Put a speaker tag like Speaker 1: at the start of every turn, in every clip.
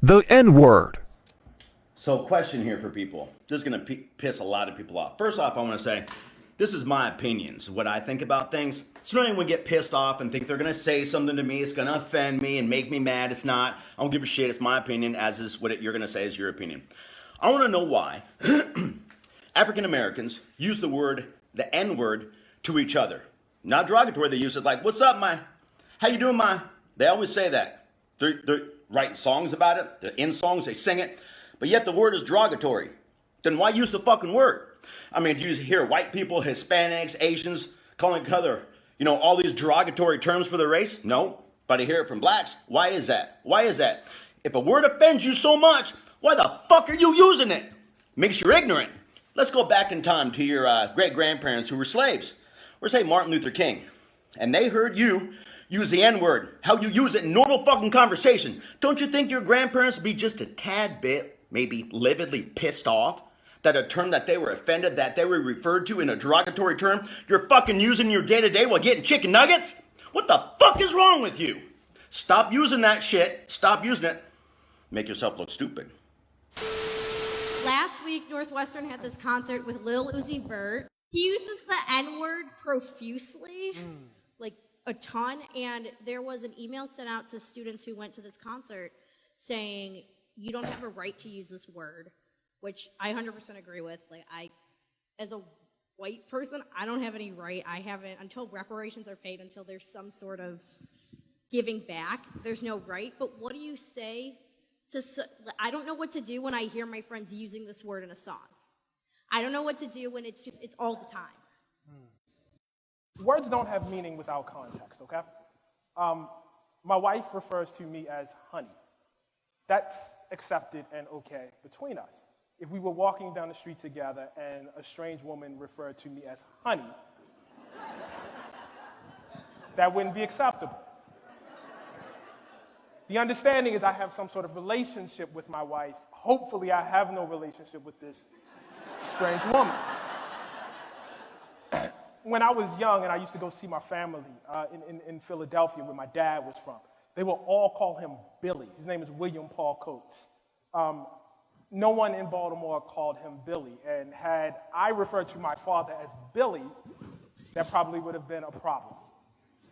Speaker 1: The N-Word.
Speaker 2: So question here for people. This is going to piss a lot of people off. First off, I want to say, this is my opinions, what I think about things. So don't anyone get pissed off and think they're going to say something to me. It's going to offend me and make me mad. It's not. I don't give a shit. It's my opinion, as is what you're going to say is your opinion. I want to know why African Americans use the N-word to each other. Not derogatory. They use it like, what's up, how you doing, They always say that. They're writing songs about it. They're in songs. They sing it. But yet the word is derogatory. Then why use the fucking word? I mean, do you hear white people, Hispanics, Asians calling each other, all these derogatory terms for their race? No. But I hear it from blacks. Why is that? Why is that? If a word offends you so much, why the fuck are you using it? Makes you ignorant. Let's go back in time to your great-grandparents who were slaves. Or say Martin Luther King. And they heard you use the N-word, how you use it in normal fucking conversation. Don't you think your grandparents would be just a tad bit, maybe lividly pissed off that a term that they were offended, that they were referred to in a derogatory term, you're fucking using your day-to-day while getting chicken nuggets? What the fuck is wrong with you? Stop using that shit. Stop using it. Make yourself look stupid.
Speaker 3: Last week, Northwestern had this concert with Lil Uzi Vert. He uses the N-word profusely, like a ton, and there was an email sent out to students who went to this concert saying, you don't have a right to use this word, which I 100% agree with. Like, as a white person, I don't have any right. I haven't, until reparations are paid, until there's some sort of giving back, there's no right. But what do you say to, I don't know what to do when I hear my friends using this word in a song. I don't know what to do when it's all the time.
Speaker 4: Words don't have meaning without context, okay? My wife refers to me as honey. That's accepted and okay between us. If we were walking down the street together and a strange woman referred to me as honey, that wouldn't be acceptable. The understanding is I have some sort of relationship with my wife. Hopefully I have no relationship with this strange woman. When I was young and I used to go see my family in Philadelphia where my dad was from, they will all call him Billy. His name is William Paul Coates. No one in Baltimore called him Billy, and had I referred to my father as Billy, that probably would have been a problem.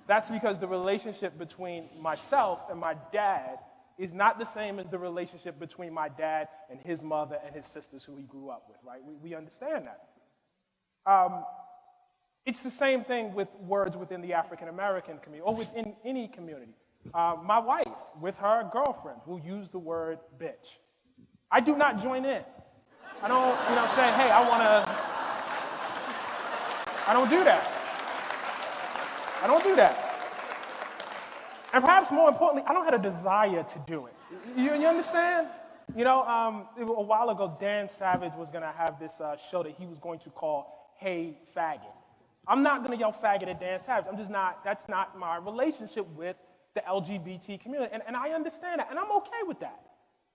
Speaker 4: That's because the relationship between myself and my dad is not the same as the relationship between my dad and his mother and his sisters who he grew up with, right? We understand that. It's the same thing with words within the African American community or within any community. My wife, with her girlfriend, will use the word bitch. I do not join in. I don't, say, hey, I don't do that. I don't do that. And perhaps more importantly, I don't have a desire to do it. You understand? A while ago, Dan Savage was going to have this show that he was going to call Hey Faggot. I'm not going to yell faggot at Dan Savage. That's not my relationship with the LGBT community. And I understand that, and I'm okay with that.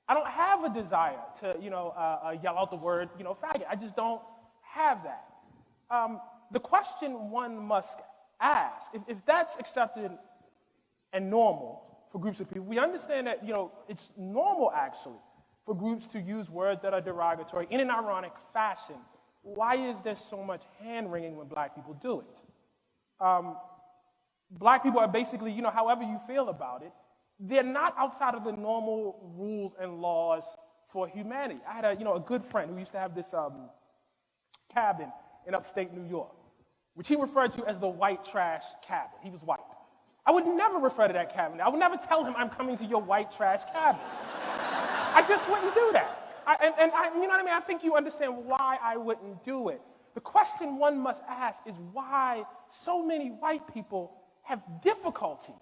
Speaker 4: I don't have a desire to, yell out the word, faggot. I just don't have that. The question one must ask, if that's accepted and normal for groups of people, we understand that, it's normal, actually, for groups to use words that are derogatory in an ironic fashion. Why is there so much hand-wringing when black people do it? Black people are basically, however you feel about it, they're not outside of the normal rules and laws for humanity. I had a good friend who used to have this cabin in upstate New York, which he referred to as the white trash cabin. He was white. I would never refer to that cabin. I would never tell him I'm coming to your white trash cabin. I just wouldn't do that. I think you understand why I wouldn't do it. The question one must ask is why so many white people have difficulty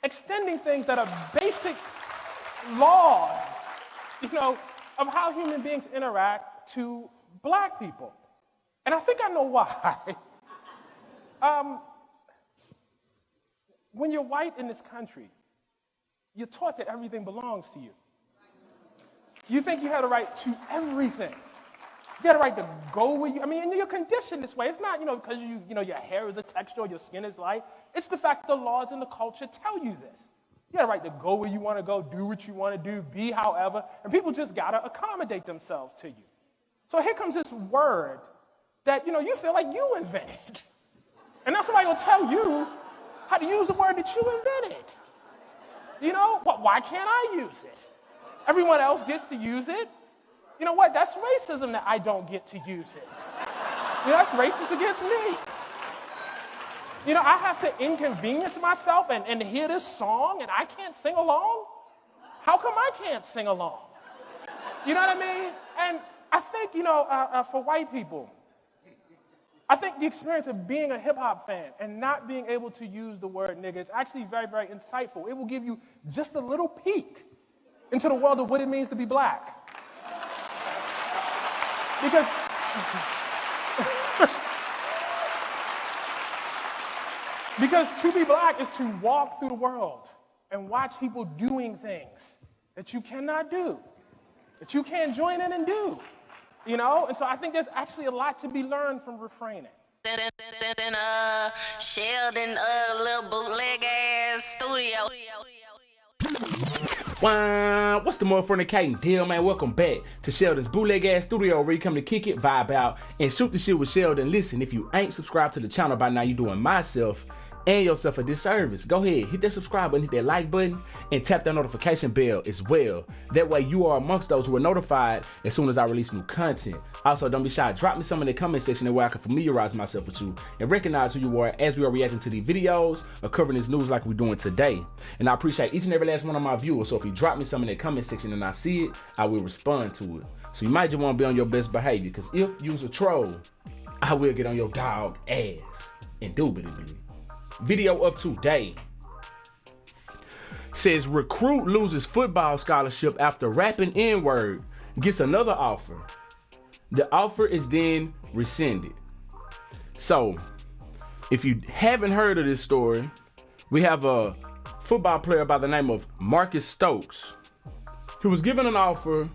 Speaker 4: extending things that are basic laws, of how human beings interact to black people. And I think I know why. When you're white in this country, you're taught that everything belongs to you. You think you have a right to everything. You have a right to go where you, and you're conditioned this way. It's not, because your hair is a texture or your skin is light. It's the fact that the laws and the culture tell you this. You got a right to go where you want to go, do what you want to do, be however, and people just got to accommodate themselves to you. So here comes this word that, you feel like you invented. And now somebody will tell you how to use the word that you invented. Why can't I use it? Everyone else gets to use it. You know what? That's racism that I don't get to use it. That's racist against me. I have to inconvenience myself and hear this song and I can't sing along? How come I can't sing along? You know what I mean? And I think, for white people, I think the experience of being a hip-hop fan and not being able to use the word nigga is actually very, very insightful. It will give you just a little peek into the world of what it means to be black. Because to be black is to walk through the world and watch people doing things that you cannot do, that you can't join in and do. And so I think there's actually a lot to be learned from refraining.
Speaker 1: Sheldon, little bootleg ass studio.
Speaker 5: What's the motherfucking deal, man? Welcome back to Sheldon's bootleg ass studio, where you come to kick it, vibe out, and shoot the shit with Sheldon. Listen, if you ain't subscribed to the channel by now, you doing myself and yourself a disservice. Go ahead, hit that subscribe button, hit that like button, and tap that notification bell as well. That way you are amongst those who are notified as soon as I release new content. Also, don't be shy, drop me some in the comment section where I can familiarize myself with you and recognize who you are as we are reacting to these videos or covering this news like we're doing today. And I appreciate each and every last one of my viewers, so if you drop me some in the comment section and I see it, I will respond to it. So you might just want to be on your best behavior, because if you's a troll, I will get on your dog ass. Indubitably. Video up today says recruit loses football scholarship after rapping N-Word, gets another offer. The offer is then rescinded. So if you haven't heard of this story, we have a football player by the name of Marcus Stokes, who was given an offer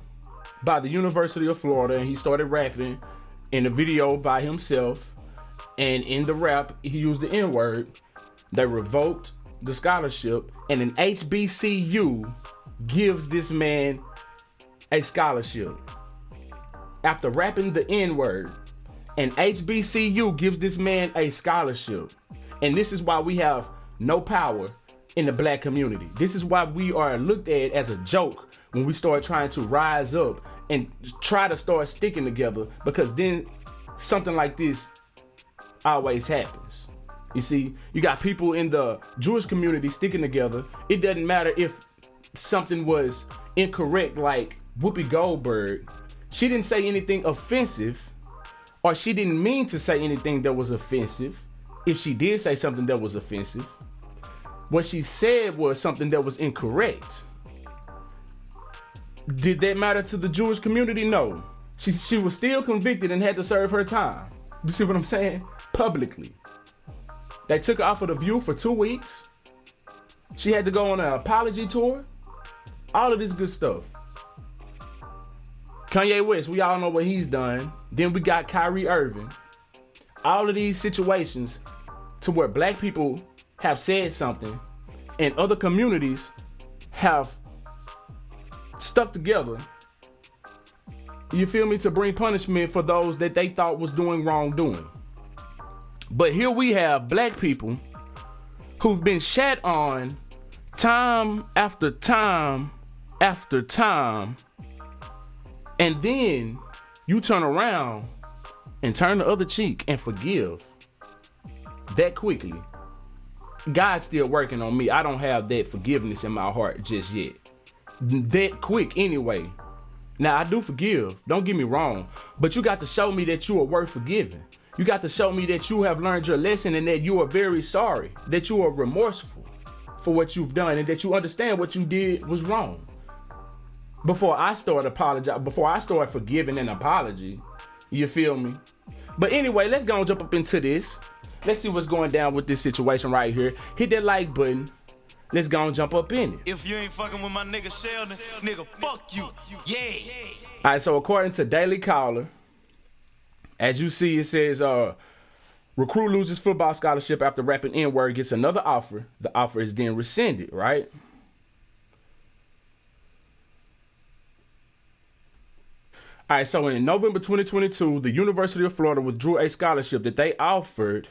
Speaker 5: by the University of Florida, and he started rapping in a video by himself, and in the rap he used the N-word. They revoked the scholarship, and an HBCU gives this man a scholarship. After rapping the N-word, an HBCU gives this man a scholarship. And this is why we have no power in the black community. This is why we are looked at as a joke when we start trying to rise up and try to start sticking together, because then something like this always happens. You see, you got people in the Jewish community sticking together. It doesn't matter if something was incorrect, like Whoopi Goldberg. She didn't say anything offensive, or she didn't mean to say anything that was offensive. If she did say something that was offensive, what she said was something that was incorrect. Did that matter to the Jewish community? No. She was still convicted and had to serve her time. You see what I'm saying? Publicly. They took her off of The View for 2 weeks. She had to go on an apology tour. All of this good stuff. Kanye West, we all know what he's done. Then we got Kyrie Irving. All of these situations to where black people have said something and other communities have stuck together, you feel me, to bring punishment for those that they thought was doing wrongdoing. But here we have black people who've been shat on time after time after time, and then you turn around and turn the other cheek and forgive that quickly. God's still working on me. I don't have that forgiveness in my heart just yet. That quick anyway. Now, I do forgive, don't get me wrong, but you got to show me that you are worth forgiving. You got to show me that you have learned your lesson and that you are very sorry, that you are remorseful for what you've done, and that you understand what you did was wrong. Before I start apologizing, before I start forgiving an apology, you feel me? But anyway, let's go and jump up into this. Let's see what's going down with this situation right here. Hit that like button. Let's go and jump up in it.
Speaker 6: If you ain't fucking with my nigga Sheldon, nigga, fuck you. Yeah.
Speaker 5: All right, so according to Daily Caller, as you see, it says, recruit loses football scholarship after rapping N-word, gets another offer. The offer is then rescinded, right? All right, so in November 2022, the University of Florida withdrew a scholarship that they offered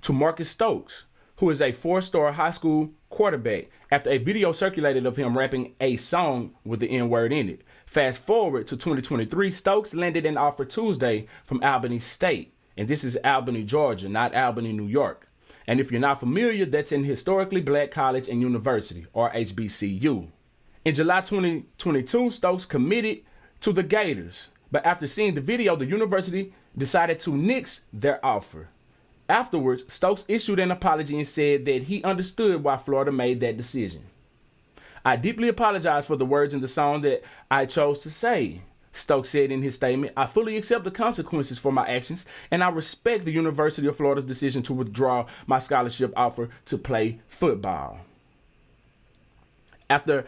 Speaker 5: to Marcus Stokes, who is a 4-star high school quarterback, after a video circulated of him rapping a song with the N-word in it. Fast forward to 2023, Stokes landed an offer Tuesday from Albany State. And this is Albany, Georgia, not Albany, New York. And if you're not familiar, that's an historically black college and university, or HBCU. In July 2022, Stokes committed to the Gators. But after seeing the video, the university decided to nix their offer. Afterwards, Stokes issued an apology and said that he understood why Florida made that decision. I deeply apologize for the words in the song that I chose to say, Stokes said in his statement. I fully accept the consequences for my actions, and I respect the University of Florida's decision to withdraw my scholarship offer to play football. After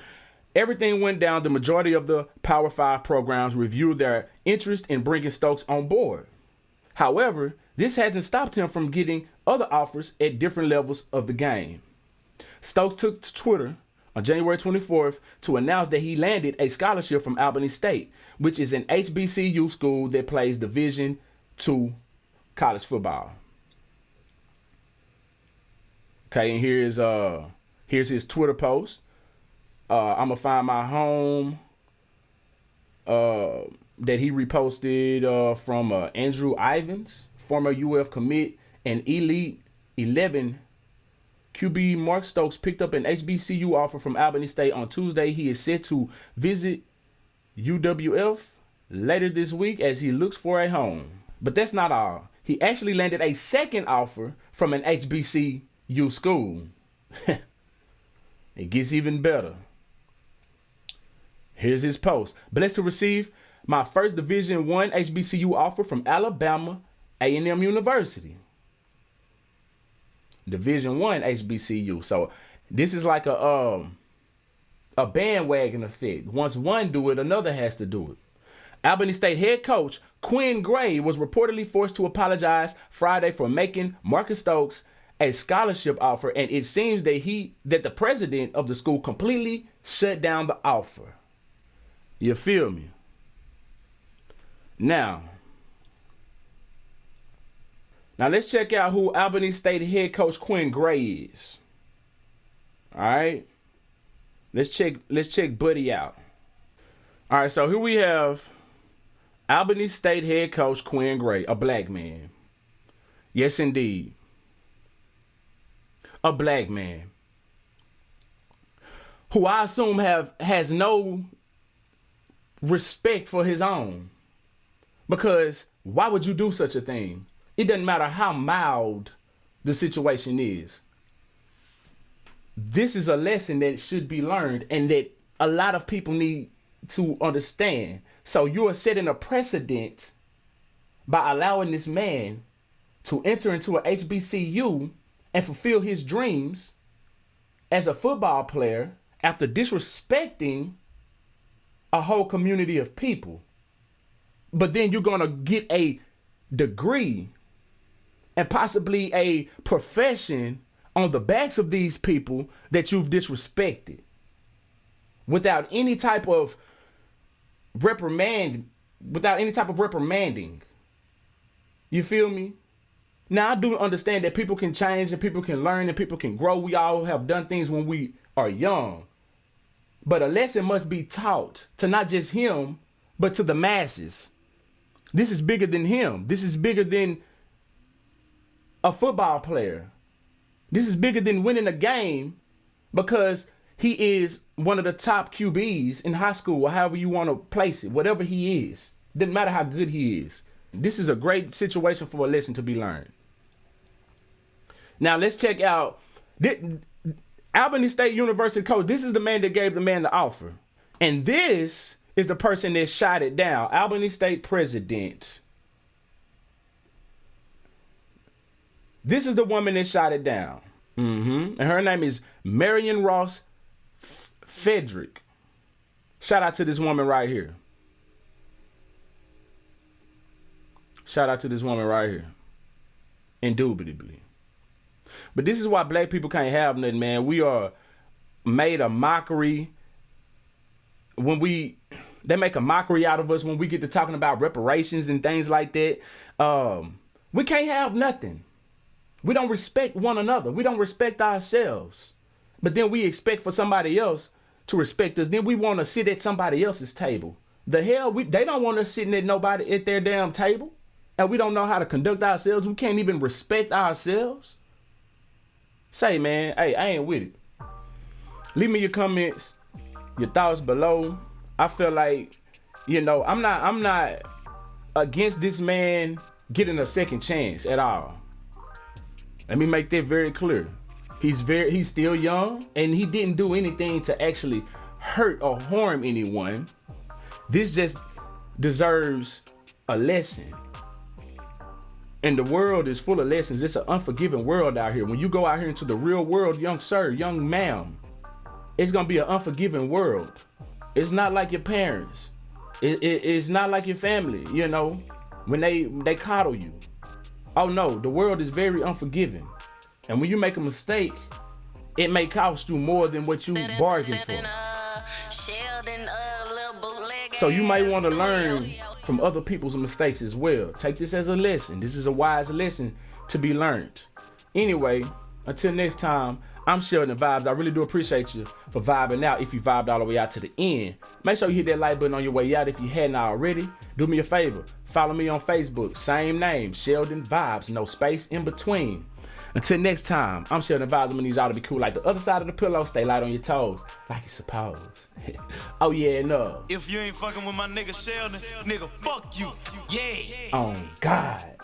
Speaker 5: everything went down, the majority of the Power 5 programs reviewed their interest in bringing Stokes on board. However, this hasn't stopped him from getting other offers at different levels of the game. Stokes took to Twitter on January 24th to announce that he landed a scholarship from Albany State, which is an HBCU school that plays Division II college football. Okay, and here's his Twitter post. I'm gonna find my home that he reposted from Andrew Ivins, former UF commit and Elite 11 QB. Mark Stokes picked up an HBCU offer from Albany State on Tuesday. He is set to visit UWF later this week as he looks for a home. But that's not all. He actually landed a second offer from an HBCU school. It gets even better. Here's his post. Blessed to receive my first Division I HBCU offer from Alabama A&M University. Division I HBCU. So this is like a bandwagon effect. Once one do it, another has to do it. Albany State head coach Quinn Gray was reportedly forced to apologize Friday for making Marcus Stokes a scholarship offer, and it seems that the president of the school completely shut down the offer. You feel me? Now let's check out who Albany State head coach Quinn Gray is. All right. Let's check Buddy out. All right, so here we have Albany State head coach Quinn Gray, a black man. Yes, indeed. A black man who I assume has no respect for his own. Because why would you do such a thing? It doesn't matter how mild the situation is. This is a lesson that should be learned and that a lot of people need to understand. So you are setting a precedent by allowing this man to enter into a HBCU and fulfill his dreams as a football player after disrespecting a whole community of people. But then you're going to get a degree and possibly a profession on the backs of these people that you've disrespected without any type of reprimanding. You feel me? Now, I do understand that people can change and people can learn and people can grow. We all have done things when we are young. But a lesson must be taught to not just him, but to the masses. This is bigger than him. This is bigger than a football player. This is bigger than winning a game because he is one of the top QBs in high school, or however you want to place it, whatever he is. Doesn't matter how good he is. This is a great situation for a lesson to be learned. Now let's check out Albany State University coach. This is the man that gave the man the offer. And this is the person that shot it down. Albany State president. This is the woman that shot it down. And her name is Marion Ross Frederick. Shout out to this woman right here. Shout out to this woman right here. Indubitably. But this is why black people can't have nothing, man. We are made a mockery when we They make a mockery out of us when we get to talking about reparations and things like that. We can't have nothing. We don't respect one another. We don't respect ourselves. But then we expect for somebody else to respect us. Then we want to sit at somebody else's table. The hell, they don't want us sitting at their damn table. And we don't know how to conduct ourselves. We can't even respect ourselves. Say, man, hey, I ain't with it. Leave me your comments, your thoughts below. I feel like, I'm not against this man getting a second chance at all. Let me make that very clear. He's still young, and he didn't do anything to actually hurt or harm anyone. This just deserves a lesson. And the world is full of lessons. It's an unforgiving world out here. When you go out here into the real world, young sir, young ma'am, it's gonna be an unforgiving world. It's not like your parents. It's not like your family, when they coddle you. Oh no, the world is very unforgiving. And when you make a mistake, it may cost you more than what you bargained for. So you might want to learn from other people's mistakes as well. Take this as a lesson. This is a wise lesson to be learned. Anyway, until next time, I'm SheldonVybez. I really do appreciate you for vibing out. If you vibed all the way out to the end, make sure you hit that like button on your way out if you hadn't already. Do me a favor. Follow me on Facebook. Same name, SheldonVybez. No space in between. Until next time, I'm SheldonVybez. I'm gonna need y'all to be cool like the other side of the pillow. Stay light on your toes, like you're supposed. Oh yeah, no.
Speaker 6: If you ain't fucking with my nigga Sheldon, nigga, fuck you. Yeah.
Speaker 5: Oh God.